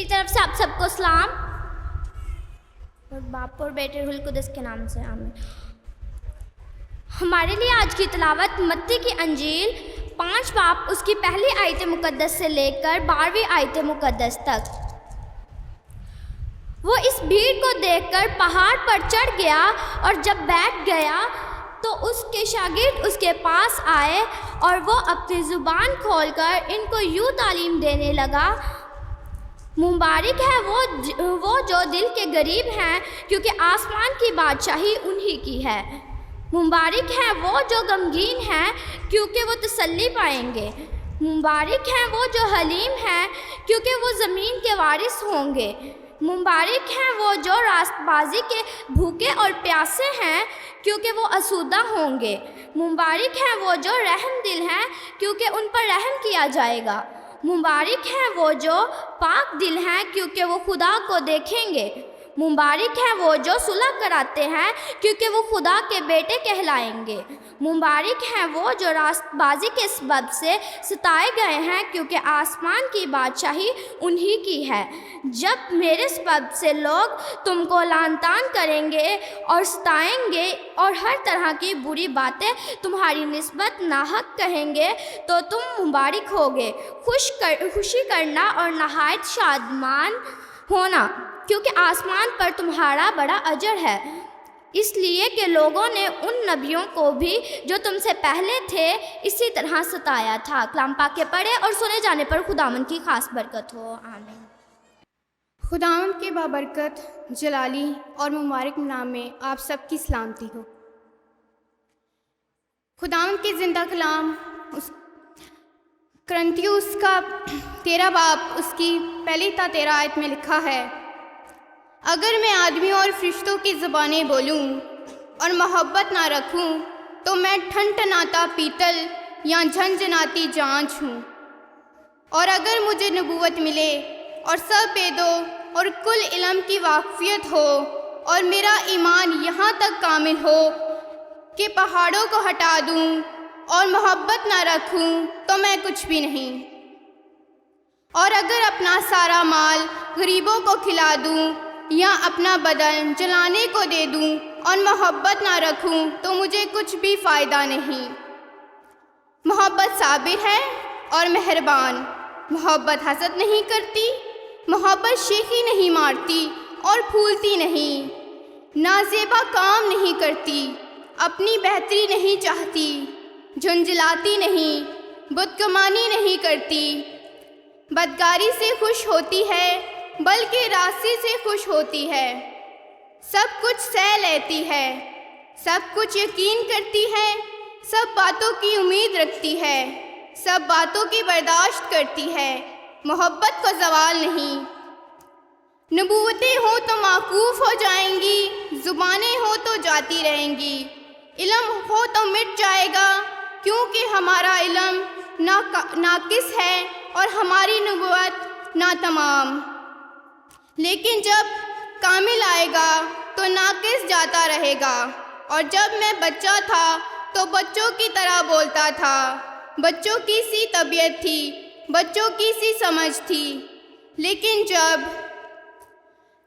طرف سے آپ سب کو سلام اور باپ اور بیٹے روح القدس کے نام سے آمین۔ ہمارے لیے آج کی تلاوت متی کی انجیل 5 باب اس کی پہلی آیت مقدس سے لے کر 12ویں آیت مقدس تک۔ وہ اس بھیڑ کو دیکھ کر پہاڑ پر چڑھ گیا اور جب بیٹھ گیا تو اس کے شاگرد اس کے پاس آئے اور وہ اپنی زبان کھول کر ان کو یوں تعلیم دینے لگا، مبارک ہے وہ جو دل کے غریب ہیں کیونکہ آسمان کی بادشاہی انہی کی ہے۔ مبارک ہے وہ جو غمگین ہیں کیونکہ وہ تسلی پائیں گے۔ مبارک ہیں وہ جو حلیم ہیں کیونکہ وہ زمین کے وارث ہوں گے۔ مبارک ہیں وہ جو راست بازی کے بھوکے اور پیاسے ہیں کیونکہ وہ آسودہ ہوں گے۔ مبارک ہیں وہ جو رحم دل ہیں کیونکہ ان پر رحم کیا جائے گا۔ مبارک ہیں وہ جو پاک دل ہیں کیونکہ وہ خدا کو دیکھیں گے۔ مبارک ہیں وہ جو صلح کراتے ہیں کیونکہ وہ خدا کے بیٹے کہلائیں گے۔ مبارک ہیں وہ جو راست بازی کے سبب سے ستائے گئے ہیں کیونکہ آسمان کی بادشاہی انہی کی ہے۔ جب میرے سبب سے لوگ تم کو لعن طعن کریں گے اور ستائیں گے اور ہر طرح کی بری باتیں تمہاری نسبت ناحق کہیں گے تو تم مبارک ہوگے، خوشی کرنا اور نہایت شادمان ہونا، کیونکہ آسمان پر تمہارا بڑا اجر ہے، اس لیے کہ لوگوں نے ان نبیوں کو بھی جو تم سے پہلے تھے اسی طرح ستایا تھا۔ کلام پاک کے پڑھے اور سنے جانے پر خداوند کی خاص برکت ہو، آمین۔ خداوند کے بابرکت جلالی اور مبارک نام میں آپ سب کی سلامتی ہو۔ خداوند کے زندہ کلام کرنتیوس کا 13 باب اس کی پہلی تا 13 آیت میں لکھا ہے، اگر میں آدمیوں اور فرشتوں کی زبانیں بولوں اور محبت نہ رکھوں تو میں ٹھنٹناتا پیتل یا جھنجھناتی جانچ ہوں، اور اگر مجھے نبوت ملے اور سب بیدوں اور کل علم کی واقفیت ہو اور میرا ایمان یہاں تک کامل ہو کہ پہاڑوں کو ہٹا دوں اور محبت نہ رکھوں تو میں کچھ بھی نہیں، اور اگر اپنا سارا مال غریبوں کو کھلا دوں یا اپنا بدن جلانے کو دے دوں اور محبت نہ رکھوں تو مجھے کچھ بھی فائدہ نہیں۔ محبت صابر ہے اور مہربان، محبت حسد نہیں کرتی، محبت شیخی نہیں مارتی اور پھولتی نہیں، نازیبا کام نہیں کرتی، اپنی بہتری نہیں چاہتی، جھنجھلاتی نہیں، بدگمانی نہیں کرتی، بدکاری سے خوش ہوتی ہے بلکہ راستی سے خوش ہوتی ہے، سب کچھ سہ لیتی ہے، سب کچھ یقین کرتی ہے، سب باتوں کی امید رکھتی ہے، سب باتوں کی برداشت کرتی ہے، محبت کو زوال نہیں۔ نبوتیں ہوں تو موقوف ہو جائیں گی، زبانیں ہوں تو جاتی رہیں گی، علم ہو تو مٹ جائے گا، کیونکہ ہمارا علم ناقص ہے اور ہماری نبوت ناتمام، لیکن جب کامل آئے گا تو ناقص جاتا رہے گا۔ اور جب میں بچہ تھا تو بچوں کی طرح بولتا تھا، بچوں کی سی طبیعت تھی، بچوں کی سی سمجھ تھی، لیکن جب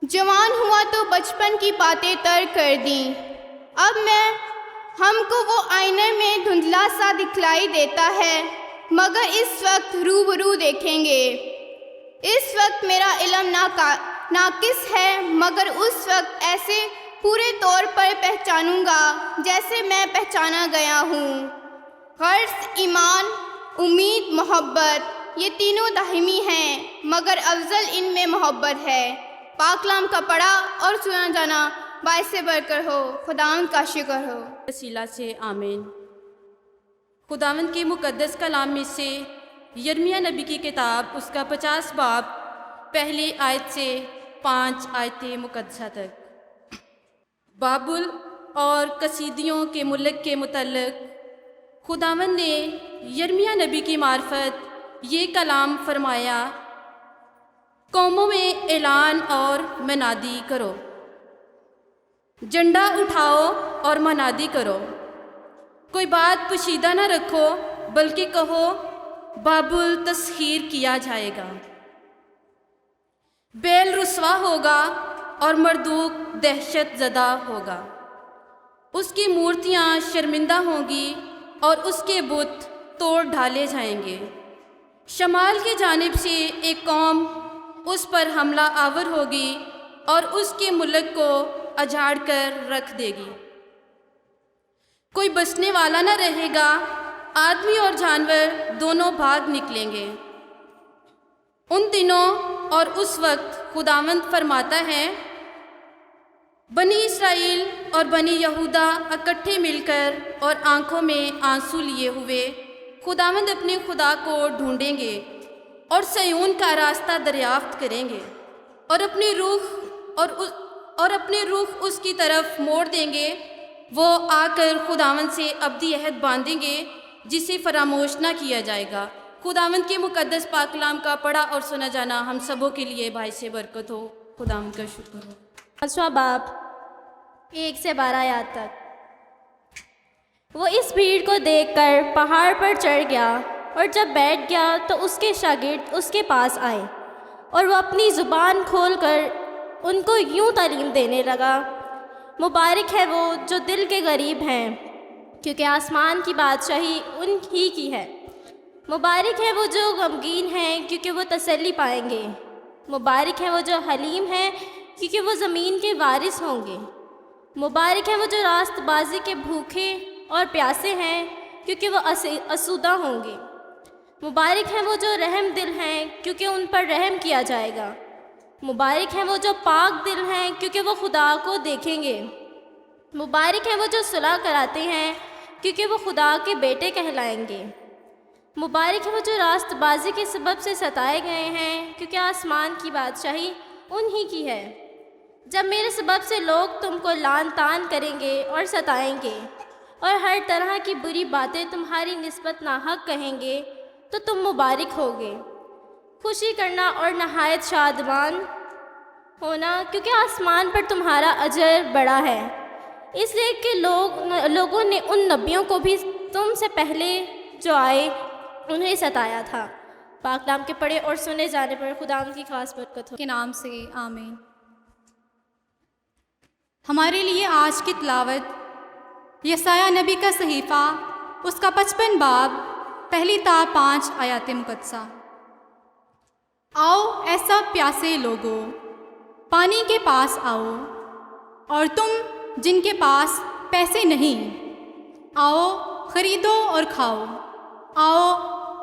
جوان ہوا تو بچپن کی باتیں ترک کر دیں۔ اب ہم کو وہ آئینے میں دھندلا سا دکھلائی دیتا ہے، مگر اس وقت روبرو دیکھیں گے۔ اس وقت میرا علم ناقص ہے، مگر اس وقت ایسے پورے طور پر پہچانوں گا جیسے میں پہچانا گیا ہوں۔ غرض، ایمان، امید، محبت، یہ تینوں دائمی ہیں، مگر افضل ان میں محبت ہے۔ پاک کلام کا پڑھا اور سنا جانا باعث برکت ہو۔ خداوند کا شکر ہو۔ وسیلہ سے آمین۔ خداوند کے مقدس کلام میں سے یرمیہ نبی کی کتاب اس کا 50 باب پہلی آیت سے 5 آیت مقدسہ تک۔ بابل اور کسیدیوں کے ملک کے متعلق خداوند نے یرمیہ نبی کی معرفت یہ کلام فرمایا، قوموں میں اعلان اور منادی کرو، جھنڈا اٹھاؤ اور منادی کرو، کوئی بات پوشیدہ نہ رکھو بلکہ کہو بابل تسخیر کیا جائے گا۔ بیل رسوا ہوگا اور مردوک دہشت زدہ ہوگا۔ اس کی مورتیاں شرمندہ ہوں گی اور اس کے بت توڑ ڈھالے جائیں گے۔ شمال کی جانب سے ایک قوم اس پر حملہ آور ہوگی اور اس کے ملک کو اجاڑ کر رکھ دے گی۔ کوئی بچنے والا نہ رہے گا، آدمی اور جانور دونوں بھاگ نکلیں گے۔ ان دنوں اور اس وقت خداوند فرماتا ہے، بنی اسرائیل اور بنی یہودا اکٹھے مل کر اور آنکھوں میں آنسو لیے ہوئے خداوند اپنے خدا کو ڈھونڈیں گے اور سیون کا راستہ دریافت کریں گے اور اپنے رخ اس کی طرف موڑ دیں گے۔ وہ آ کر خداوند سے ابدی عہد باندھیں گے جسے فراموش نہ کیا جائے گا۔ خداوند کے مقدس پاک کلام کا پڑھا اور سنا جانا ہم سبوں کے لیے باعث برکت ہو۔ خداوند کا شکر ہو۔ 5واں باب 1 سے 12 آیات تک۔ وہ اس بھیڑ کو دیکھ کر پہاڑ پر چڑھ گیا، اور جب بیٹھ گیا تو اس کے شاگرد اس کے پاس آئے، اور وہ اپنی زبان کھول کر ان کو یوں تعلیم دینے لگا، مبارک ہے وہ جو دل کے غریب ہیں، کیونکہ آسمان کی بادشاہی ان ہی کی ہے۔ مبارک ہے وہ جو غمگین ہیں، کیونکہ وہ تسلی پائیں گے۔ مبارک ہے وہ جو حلیم ہیں، کیونکہ وہ زمین کے وارث ہوں گے۔ مبارک ہے وہ جو راست بازی کے بھوکے اور پیاسے ہیں، کیونکہ وہ آسودہ ہوں گے۔ مبارک ہے وہ جو رحم دل ہیں، کیونکہ ان پر رحم کیا جائے گا۔ مبارک ہے وہ جو پاک دل ہیں، کیونکہ وہ خدا کو دیکھیں گے۔ مبارک ہے وہ جو صلح کراتے ہیں، کیونکہ وہ خدا کے بیٹے کہلائیں گے۔ مبارک ہے وہ جو راست بازی کے سبب سے ستائے گئے ہیں، کیونکہ آسمان کی بادشاہی انہی کی ہے۔ جب میرے سبب سے لوگ تم کو لعن طعن کریں گے اور ستائیں گے، اور ہر طرح کی بری باتیں تمہاری نسبت ناحق کہیں گے، تو تم مبارک ہوگے۔ خوشی کرنا اور نہایت شادمان ہونا، کیونکہ آسمان پر تمہارا اجر بڑا ہے، اس لیے کہ لوگوں نے ان نبیوں کو بھی تم سے پہلے جو آئے انہیں ستایا تھا۔ پاک کلام کے پڑھے اور سنے جانے پر خداوند کی خاص برکت ہو۔ کے نام سے آمین۔ ہمارے لیے آج کی تلاوت یسایہ نبی کا صحیفہ، اس کا 55 باب 1 تا 5 آیات مقدسہ۔ آؤ اے سب پیاسے لوگو، پانی کے پاس آؤ، اور تم جن کے پاس پیسے نہیں، آؤ خریدو اور کھاؤ۔ آؤ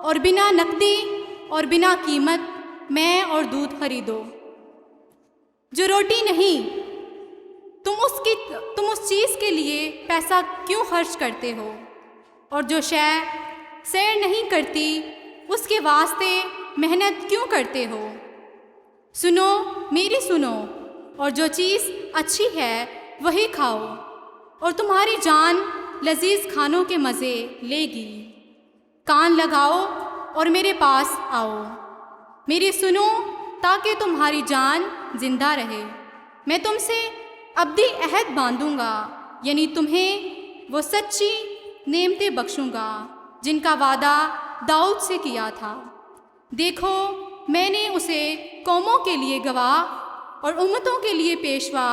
اور بنا نقدی اور بنا قیمت میں اور دودھ خریدو۔ جو روٹی نہیں، تم اس چیز کے لیے پیسہ کیوں خرچ کرتے ہو؟ اور جو شے سیر نہیں کرتی، اس کے واسطے محنت کیوں کرتے ہو؟ سنو میری سنو، اور جو چیز اچھی ہے وہی کھاؤ، اور تمہاری جان لذیذ کھانوں کے مزے لے گی۔ کان لگاؤ اور میرے پاس آؤ، میری سنو تاکہ تمہاری جان زندہ رہے۔ میں تم سے ابدی عہد باندھوں گا، یعنی تمہیں وہ سچی نعمتیں بخشوں گا جن کا وعدہ داؤد سے کیا تھا۔ دیکھو میں نے اسے قوموں کے لیے گواہ اور امتوں کے لیے پیشوا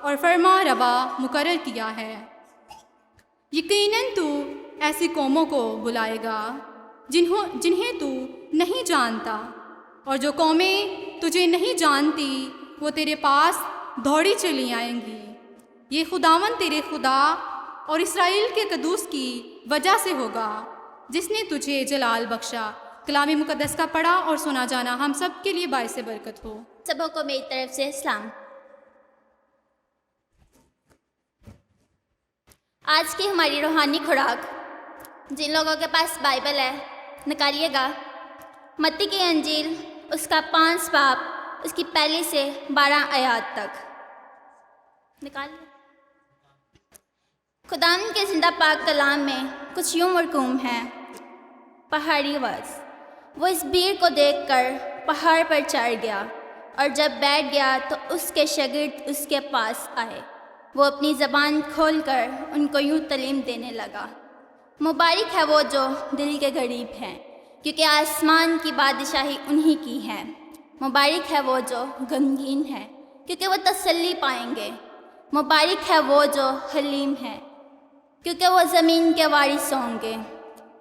اور فرما روا مقرر کیا ہے۔ یقیناً تو ایسی قوموں کو بلائے گا جنہیں تو نہیں جانتا، اور جو قومیں تجھے نہیں جانتی وہ تیرے پاس دوڑی چلی آئیں گی۔ یہ خداوند تیرے خدا اور اسرائیل کے قدوس کی وجہ سے ہوگا جس نے تجھے جلال بخشا۔ کلام مقدس کا پڑھا اور سنا جانا ہم سب کے لیے باعث برکت ہو۔ سبوں کو میری طرف سے سلام۔ آج کی ہماری روحانی خوراک، جن لوگوں کے پاس بائبل ہے نکالیے گا، متی کی انجیل اس کا 5 باب اس کی 1 سے 12 آیات تک نکالیے۔ خداوند کے زندہ پاک کلام میں کچھ یوں مرقوم ہے۔ پہاڑی وز، وہ اس بھیڑ کو دیکھ کر پہاڑ پر چڑھ گیا، اور جب بیٹھ گیا تو اس کے شاگرد اس کے پاس آئے۔ وہ اپنی زبان کھول کر ان کو یوں تعلیم دینے لگا، مبارک ہے وہ جو دل کے غریب ہیں، کیونکہ آسمان کی بادشاہی انہی کی ہے۔ مبارک ہے وہ جو غمگین ہے کیونکہ وہ تسلی پائیں گے۔ مبارک ہے وہ جو حلیم ہے کیونکہ وہ زمین کے وارث ہوں گے۔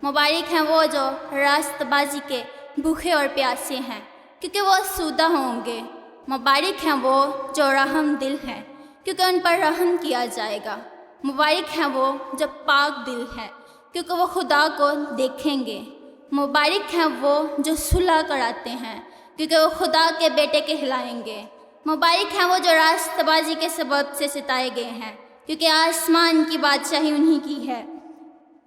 مبارک ہیں وہ جو راست بازی کے بھوکے اور پیاسے ہیں کیونکہ وہ آسودہ ہوں گے۔ مبارک ہیں وہ جو رحم دل ہیں کیونکہ ان پر رحم کیا جائے گا۔ مبارک ہیں وہ جو پاک دل ہیں کیونکہ وہ خدا کو دیکھیں گے۔ مبارک ہیں وہ جو صلح کراتے ہیں کیونکہ وہ خدا کے بیٹے کہلائیں گے۔ مبارک ہیں وہ جو راست بازی کے سبب سے ستائے گئے ہیں کیونکہ آسمان کی بادشاہی انہی کی ہے۔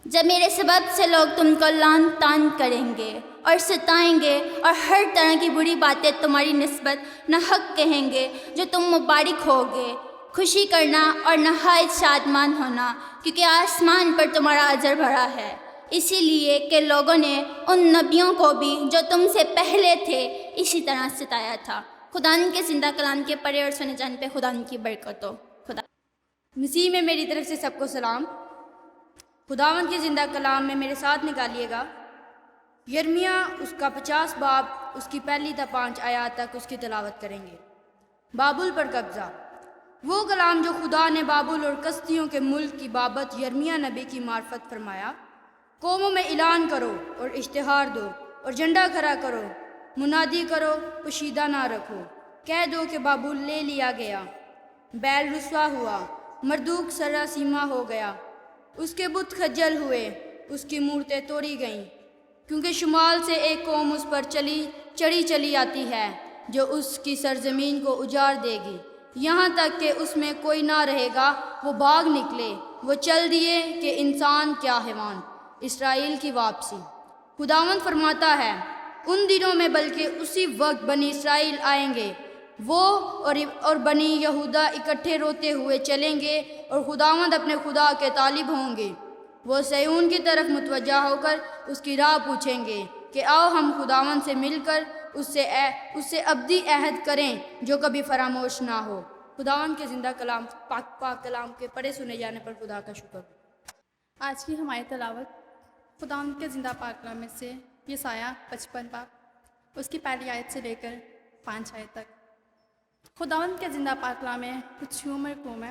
جب میرے سبب سے لوگ تم کو لعن طعن کریں گے اور ستائیں گے اور ہر طرح کی بری باتیں تمہاری نسبت ناحق کہیں گے، جو تم مبارک ہوگے، خوشی کرنا اور نہایت شادمان ہونا کیونکہ آسمان پر تمہارا اجر بھرا ہے، اسی لیے کہ لوگوں نے ان نبیوں کو بھی جو تم سے پہلے تھے اسی طرح ستایا تھا۔ خداوند کے زندہ کلام کے پڑھے اور سنے جانے پہ خداوند کی برکت ہو۔ خدا مسیح میں میری طرف سے سب کو سلام۔ خداوند کے زندہ کلام میں میرے ساتھ نکالیے گا یرمیہ اس کا 50 باب اس کی پہلی تا 5 آیات تک اس کی تلاوت کریں گے۔ بابل پر قبضہ، وہ کلام جو خدا نے بابل اور کسدیوں کے ملک کی بابت یرمیہ نبی کی معرفت فرمایا۔ قوموں میں اعلان کرو اور اشتہار دو اور جھنڈا کھڑا کرو، منادی کرو، پوشیدہ نہ رکھو، کہہ دو کہ بابل لے لیا گیا، بیل رسوا ہوا، مردوک سرا سیما ہو گیا، اس کے بت خجل ہوئے، اس کی مورتیں توڑی گئیں، کیونکہ شمال سے ایک قوم اس پر چڑھی آتی ہے جو اس کی سرزمین کو اجاڑ دے گی، یہاں تک کہ اس میں کوئی نہ رہے گا۔ وہ بھاگ نکلے، وہ چل دیے کہ انسان کیا حیوان۔ اسرائیل کی واپسی۔ خداوند فرماتا ہے، ان دنوں میں بلکہ اسی وقت بنی اسرائیل آئیں گے، وہ اور بنی یہودا اکٹھے روتے ہوئے چلیں گے اور خداوند اپنے خدا کے طالب ہوں گے۔ وہ صیون کی طرف متوجہ ہو کر اس کی راہ پوچھیں گے کہ آؤ ہم خداوند سے مل کر اس سے ابدی عہد کریں جو کبھی فراموش نہ ہو۔ خداوند کے زندہ کلام پاک کلام کے پڑھے سنے جانے پر خدا کا شکر۔ آج کی ہماری تلاوت خداوند کے زندہ پاک کلام میں سے یسایہ 55 باب اس کی پہلی آیت سے لے کر 5 آیت تک۔ خداوند کے زندہ پاک کلام میں کچھ یوں مرقوم ہے،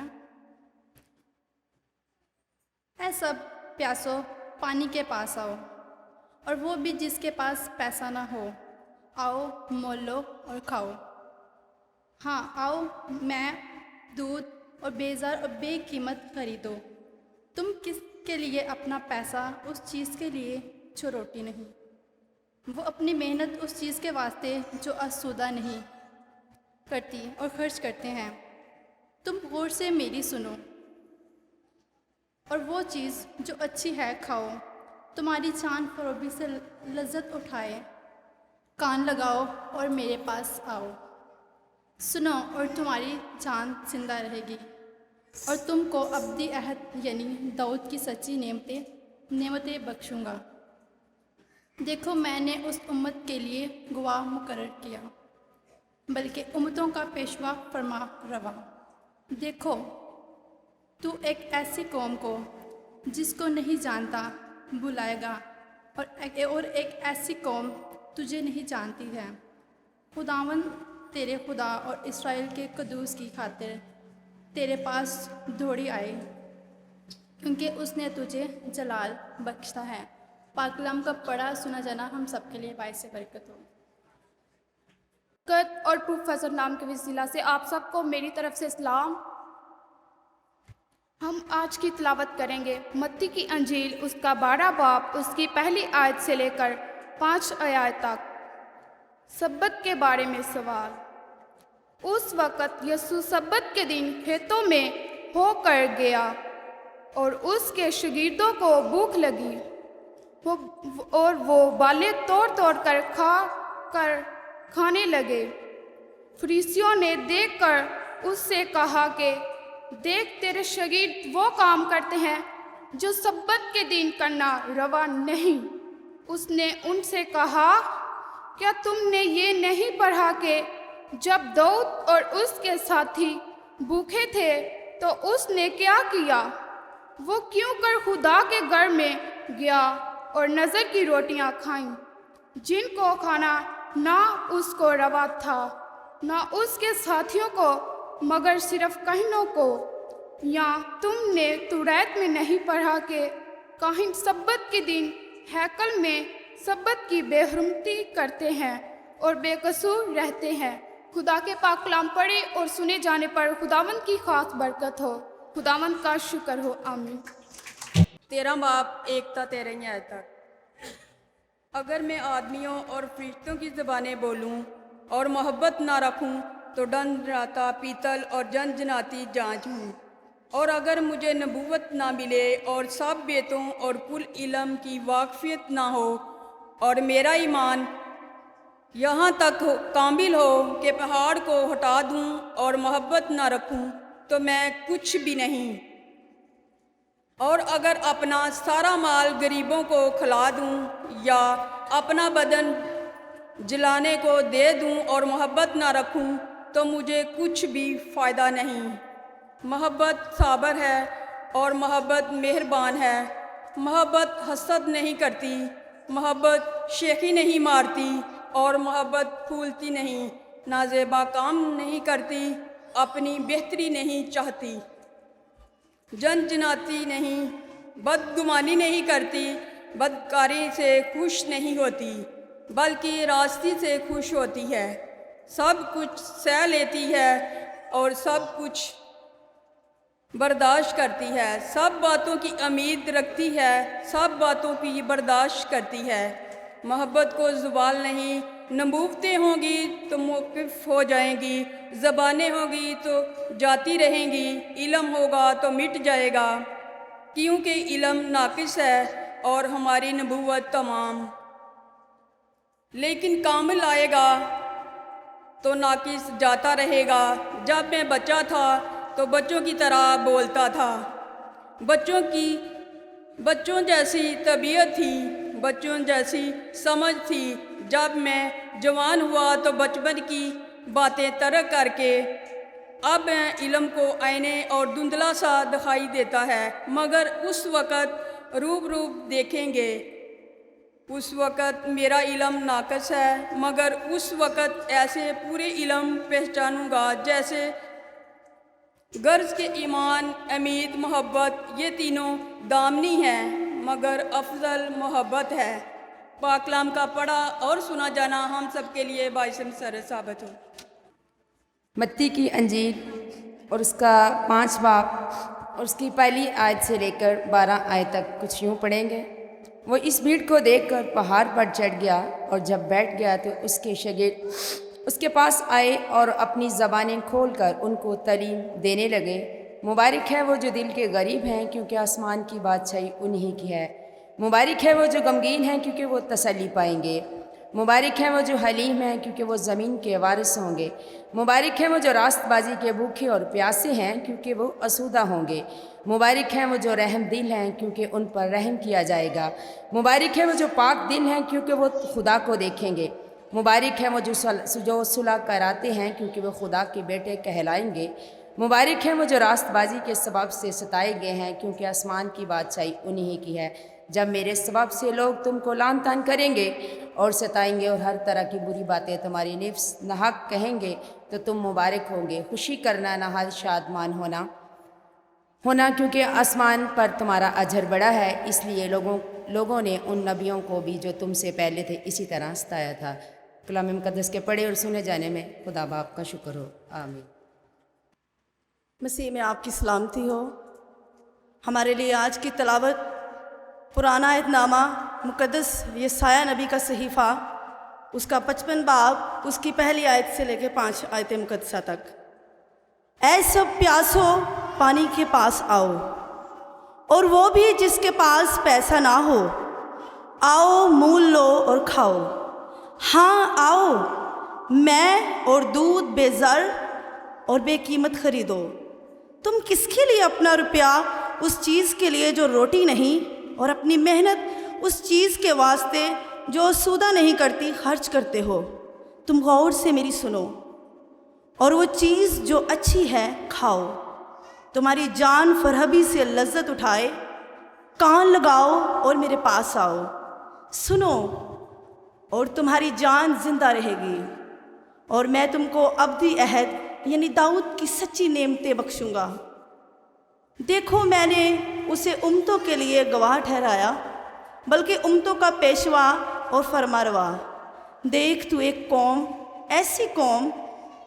اے سب پیاسو پانی کے پاس آؤ، اور وہ بھی جس کے پاس پیسہ نہ ہو، آؤ مول لو اور کھاؤ۔ ہاں آؤ، میں دودھ اور بیزار اور بے قیمت خریدو۔ تم کس کے لیے اپنا پیسہ اس چیز کے لیے جو روٹی نہیں، وہ اپنی محنت اس چیز کے واسطے جو آسودہ نہیں کرتی اور خرچ کرتے ہیں۔ تم غور سے میری سنو اور وہ چیز جو اچھی ہے کھاؤ، تمہاری جان فروبی سے لذت اٹھائے۔ کان لگاؤ اور میرے پاس آؤ، سنو اور تمہاری جان زندہ رہے گی، اور تم کو ابدی عہد یعنی داؤد کی سچی نعمتیں بخشوں گا۔ دیکھو میں نے اس امت کے لیے گواہ مقرر کیا، بلکہ امتوں کا پیشوا فرما روا۔ دیکھو تو ایک ایسی قوم کو جس کو نہیں جانتا بلائے گا، اور ایک ایسی قوم تجھے نہیں جانتی ہے۔ خداوند تیرے خدا اور اسرائیل کے قدوس کی خاطر تیرے پاس دوڑی آئے، کیونکہ اس نے تجھے جلال بخشتا ہے۔ پاک کلام کا پڑھا سنا جانا ہم سب کے لیے باعث برکت ہو۔ برکت اور پروفیسر نام کے وسیلہ سے آپ سب کو میری طرف سے سلام۔ ہم آج کی تلاوت کریں گے متی کی انجیل اس کا 12 باب اس کی پہلی آیت سے لے کر 5 آیات تک۔ سبت کے بارے میں سوال۔ اس وقت یسوع سبت کے دن کھیتوں میں ہو کر گیا اور اس کے شاگردوں کو بھوک لگی، اور وہ بالیں توڑ توڑ کر کھانے لگے۔ فریسیوں نے دیکھ کر اس سے کہا کہ دیکھ تیرے شاگرد وہ کام کرتے ہیں جو سبت کے دن کرنا روا نہیں۔ اس نے ان سے کہا، کیا تم نے یہ نہیں پڑھا کہ جب داؤد اور اس کے ساتھی بھوکے تھے تو اس نے کیا کیا؟ وہ کیوں کر خدا کے گھر میں گیا اور نظر کی روٹیاں کھائیں، جن کو کھانا نہ اس کو روا تھا نہ اس کے ساتھیوں کو مگر صرف کہنوں کو۔ یا تم نے توریت میں نہیں پڑھا کہ کاہن سبت کے دن ہیکل میں سبت کی بے حرمتی کرتے ہیں اور بے قصور رہتے ہیں۔ خدا کے پاک کلام پڑھے اور سنے جانے پر خداوند کی خاص برکت ہو۔ خداوند کا شکر ہو، آمین۔ 13 باب 1 تا 13 آیت تک۔ اگر میں آدمیوں اور فرشتوں کی زبانیں بولوں اور محبت نہ رکھوں تو ڈنڈ راتا پیتل اور جنجناتی جانچ ہوں۔ اور اگر مجھے نبوت نہ ملے اور سب بیتوں اور کل علم کی واقفیت نہ ہو اور میرا ایمان یہاں تک کامل ہو کہ پہاڑ کو ہٹا دوں اور محبت نہ رکھوں تو میں کچھ بھی نہیں۔ اور اگر اپنا سارا مال غریبوں کو کھلا دوں یا اپنا بدن جلانے کو دے دوں اور محبت نہ رکھوں تو مجھے کچھ بھی فائدہ نہیں۔ محبت صابر ہے اور محبت مہربان ہے۔ محبت حسد نہیں کرتی، محبت شیخی نہیں مارتی اور محبت پھولتی نہیں، نازیبا کام نہیں کرتی، اپنی بہتری نہیں چاہتی، جنجناتی نہیں، بدگمانی نہیں کرتی، بدکاری سے خوش نہیں ہوتی بلکہ راستی سے خوش ہوتی ہے، سب کچھ سہ لیتی ہے اور سب کچھ برداشت کرتی ہے، سب باتوں کی امید رکھتی ہے، سب باتوں کی برداشت کرتی ہے۔ محبت کو زوال نہیں۔ نبوتیں ہوں گی تو موقف ہو جائیں گی، زبانیں ہوں گی تو جاتی رہیں گی، علم ہوگا تو مٹ جائے گا، کیونکہ علم ناقص ہے اور ہماری نبوت تمام۔ لیکن کامل آئے گا تو ناقص جاتا رہے گا۔ جب میں بچہ تھا تو بچوں کی طرح بولتا تھا، بچوں جیسی طبیعت تھی، بچوں جیسی سمجھ تھی۔ جب میں جوان ہوا تو بچپن کی باتیں ترک کر کے اب میں علم کو آئینے اور دھندلا سا دکھائی دیتا ہے، مگر اس وقت روب دیکھیں گے۔ اس وقت میرا علم ناقص ہے، مگر اس وقت ایسے پورے علم پہچانوں گا جیسے غرض کے ایمان، امید، محبت، یہ تینوں دامنی ہیں، مگر افضل محبت ہے۔ پاک کلام کا پڑھا اور سنا جانا ہم سب کے لیے باعث مسرت ثابت ہو۔ متی کی انجیل اور اس کا 5 باب اور اس کی پہلی آیت سے لے کر 12 آیت تک کچھ یوں پڑھیں گے۔ وہ اس بھیڑ کو دیکھ کر پہاڑ پر چڑھ گیا اور جب بیٹھ گیا تو اس کے شاگرد اس کے پاس آئے اور اپنی زبانیں کھول کر ان کو تعلیم دینے لگے۔ مبارک ہے وہ جو دل کے غریب ہیں کیونکہ آسمان کی بادشاہی انہی کی ہے۔ مبارک ہے وہ جو غمگین ہیں کیونکہ وہ تسلی پائیں گے۔ مبارک ہے وہ جو حلیم ہیں کیونکہ وہ زمین کے وارث ہوں گے۔ مبارک ہے وہ جو راست بازی کے بھوکے اور پیاسے ہیں کیونکہ وہ آسودہ ہوں گے۔ مبارک ہیں وہ جو رحم دل ہیں کیونکہ ان پر رحم کیا جائے گا۔ مبارک ہے وہ جو پاک دل ہیں کیونکہ وہ خدا کو دیکھیں گے۔ مبارک ہے وہ جو صلح کراتے ہیں کیونکہ وہ خدا کے بیٹے کہلائیں گے۔ مبارک ہے وہ جو راست بازی کے سبب سے ستائے گئے ہیں کیونکہ آسمان کی بادشاہی انہی کی ہے۔ جب میرے سبب سے لوگ تم کو لعن طعن کریں گے اور ستائیں گے اور ہر طرح کی بری باتیں تمہاری نفس ناحق کہیں گے تو تم مبارک ہوں گے۔ خوشی کرنا، نہایت شادمان ہونا کیونکہ آسمان پر تمہارا اجر بڑا ہے۔ اس لیے لوگوں نے ان نبیوں کو بھی جو تم سے پہلے تھے اسی طرح ستایا تھا۔ کلام مقدس کے پڑھے اور سنے جانے میں خدا باپ کا شکر ہو، آمین۔ مسیح میں آپ کی سلامتی ہو۔ ہمارے لیے آج کی تلاوت پرانا عہد نامہ مقدس یسایہ نبی کا صحیفہ، اس کا 55 باب، اس کی پہلی آیت سے لے کے 5 آیت مقدسہ تک۔ اے سب پیاسو پانی کے پاس آؤ، اور وہ بھی جس کے پاس پیسہ نہ ہو، آؤ مول لو اور کھاؤ۔ ہاں آؤ، میں اور دودھ بے زر اور بے قیمت خریدو۔ تم کس کے لیے اپنا روپیہ اس چیز کے لیے جو روٹی نہیں، اور اپنی محنت اس چیز کے واسطے جو سودہ نہیں کرتی خرچ کرتے ہو؟ تم غور سے میری سنو اور وہ چیز جو اچھی ہے کھاؤ، تمہاری جان فرحبی سے لذت اٹھائے۔ کان لگاؤ اور میرے پاس آؤ، سنو اور تمہاری جان زندہ رہے گی، اور میں تم کو ابدی عہد یعنی داؤد کی سچی نعمتیں بخشوں گا۔ دیکھو میں نے اسے امتوں کے لیے گواہ ٹھہرایا، بلکہ امتوں کا پیشوا اور فرمانروا۔ دیکھ تو ایک قوم، ایسی قوم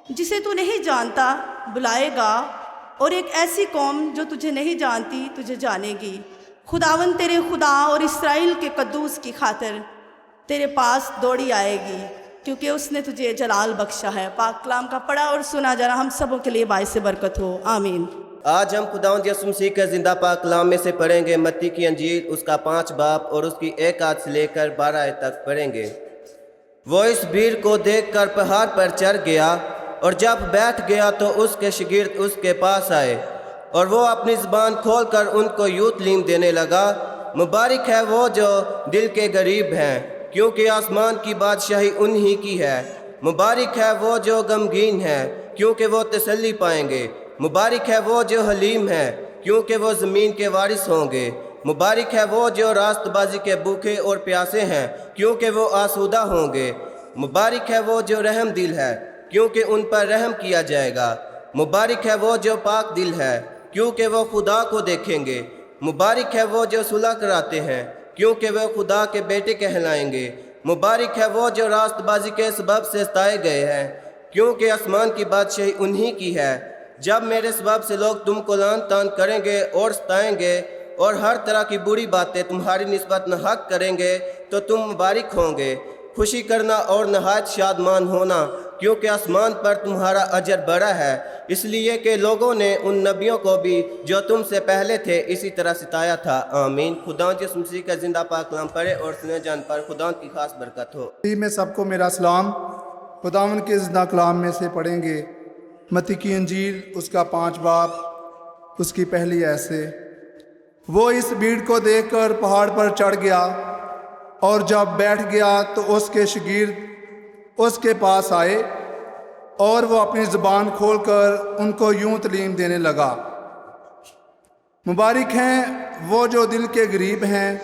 جسے تو نہیں جانتا بلائے گا، اور ایک ایسی قوم جو تجھے نہیں جانتی تجھے جانے گی۔ خداوند تیرے خدا اور اسرائیل کے قدوس کی خاطر تیرے پاس دوڑی آئے گی، کیونکہ اس نے تجھے جلال بخشا ہے۔ پاک کلام کا پڑھا اور سنا جانا ہم سبوں کے لیے باعث برکت ہو، آمین۔ آج ہم خداوند یسوع مسیح کے زندہ پاک کلام میں سے پڑھیں گے متی کی انجیل، اس کا 5 باب اور اس کی 1 آیت سے لے کر 12 آیت تک پڑھیں گے۔ وہ اس بھیڑ کو دیکھ کر پہاڑ پر چڑھ گیا، اور جب بیٹھ گیا تو اس کے شاگرد اس کے پاس آئے، اور وہ اپنی زبان کھول کر ان کو یوں تعلیم دینے لگا، مبارک ہے وہ جو دل کے غریب ہیں، کیونکہ آسمان کی بادشاہی انہی کی ہے۔ مبارک ہے وہ جو غمگین ہیں، کیونکہ وہ تسلی پائیں گے۔ مبارک ہے وہ جو حلیم ہیں، کیونکہ وہ زمین کے وارث ہوں گے۔ مبارک ہے وہ جو راست بازی کے بھوکے اور پیاسے ہیں، کیونکہ وہ آسودہ ہوں گے۔ مبارک ہے وہ جو رحم دل ہے، کیونکہ ان پر رحم کیا جائے گا۔ مبارک ہے وہ جو پاک دل ہے، کیونکہ وہ خدا کو دیکھیں گے۔ مبارک ہے وہ جو صلح کراتے ہیں، کیونکہ وہ خدا کے بیٹے کہلائیں گے۔ مبارک ہے وہ جو راست بازی کے سبب سے ستائے گئے ہیں، کیونکہ آسمان کی بادشاہی انہی کی ہے۔ جب میرے سبب سے لوگ تم کو لعن طعن کریں گے اور ستائیں گے، اور ہر طرح کی بری باتیں تمہاری نسبت ناحق کریں گے، تو تم مبارک ہوں گے۔ خوشی کرنا اور نہایت شادمان ہونا، کیونکہ آسمان پر تمہارا اجر بڑا ہے، اس لیے کہ لوگوں نے ان نبیوں کو بھی جو تم سے پہلے تھے اسی طرح ستایا تھا۔ آمین۔ خداوند یسوع مسیح کا زندہ پاک کلام پڑھے اور سنے جان پر خداوند کی خاص برکت ہو۔ میں سب کو میرا سلام۔ خداوند کے زندہ کلام میں سے پڑھیں گے متی کی انجیل، اس کا 5 باب، اس کی پہلی آیت سے۔ وہ اس بھیڑ کو دیکھ کر پہاڑ پر چڑھ گیا، اور جب بیٹھ گیا تو اس کے شاگرد اس کے پاس آئے، اور وہ اپنی زبان کھول کر ان کو یوں تعلیم دینے لگا، مبارک ہیں وہ جو دل کے غریب ہیں،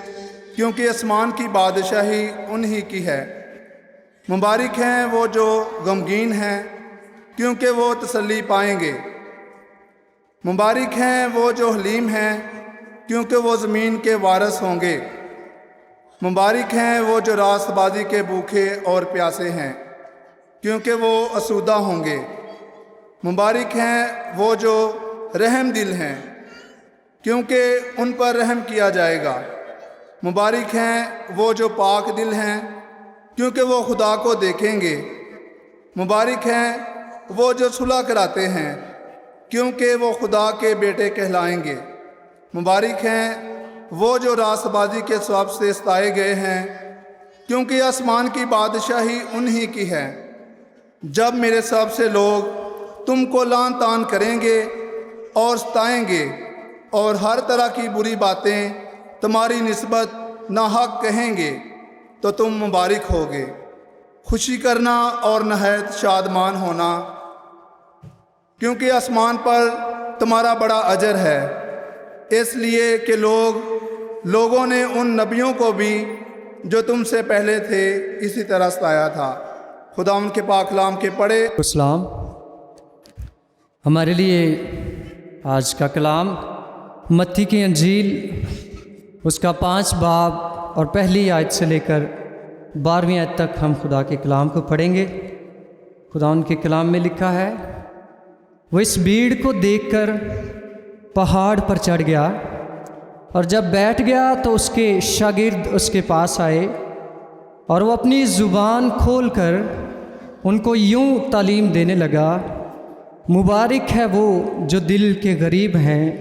کیونکہ آسمان کی بادشاہی انہی کی ہے۔ مبارک ہیں وہ جو غمگین ہیں، کیونکہ وہ تسلی پائیں گے۔ مبارک ہیں وہ جو حلیم ہیں، کیونکہ وہ زمین کے وارث ہوں گے۔ مبارک ہیں وہ جو راست بازی کے بھوکے اور پیاسے ہیں، کیونکہ وہ آسودہ ہوں گے۔ مبارک ہیں وہ جو رحم دل ہیں، کیونکہ ان پر رحم کیا جائے گا۔ مبارک ہیں وہ جو پاک دل ہیں، کیونکہ وہ خدا کو دیکھیں گے۔ مبارک ہیں وہ جو صلح کراتے ہیں، کیونکہ وہ خدا کے بیٹے کہلائیں گے۔ مبارک ہیں وہ جو راست بازی کے سبب سے ستائے گئے ہیں، کیونکہ آسمان کی بادشاہی انہی کی ہے۔ جب میرے سبب سے لوگ تم کو لعن طعن کریں گے اور ستائیں گے، اور ہر طرح کی بری باتیں تمہاری نسبت ناحق کہیں گے، تو تم مبارک ہوگے۔ خوشی کرنا اور نہایت شادمان ہونا، کیونکہ آسمان پر تمہارا بڑا اجر ہے، اس لیے کہ لوگوں نے ان نبیوں کو بھی جو تم سے پہلے تھے اسی طرح ستایا تھا۔ خدا ان کے پاک کلام کے پڑھے۔ السلام۔ ہمارے لیے آج کا کلام متی کی انجیل، اس کا 5 باب اور پہلی آیت سے لے کر 12ویں آیت تک ہم خدا کے کلام کو پڑھیں گے۔ خدا ان کے کلام میں لکھا ہے، وہ اس بھیڑ کو دیکھ کر پہاڑ پر چڑھ گیا، اور جب بیٹھ گیا تو اس کے شاگرد اس کے پاس آئے، اور وہ اپنی زبان کھول کر ان کو یوں تعلیم دینے لگا، مبارک ہے وہ جو دل کے غریب ہیں،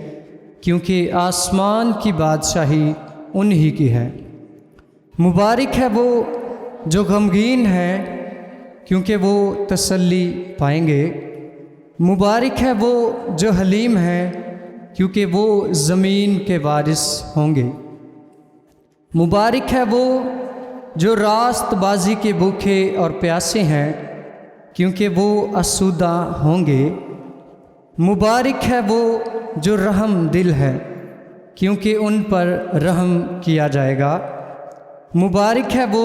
کیونکہ آسمان کی بادشاہی انہی کی ہے۔ مبارک ہے وہ جو غمگین ہیں، کیونکہ وہ تسلی پائیں گے۔ مبارک ہے وہ جو حلیم ہیں، کیونکہ وہ زمین کے وارث ہوں گے۔ مبارک ہے وہ جو راست بازی کے بھوکے اور پیاسے ہیں، کیونکہ وہ آسودہ ہوں گے۔ مبارک ہے وہ جو رحم دل ہے، کیونکہ ان پر رحم کیا جائے گا۔ مبارک ہے وہ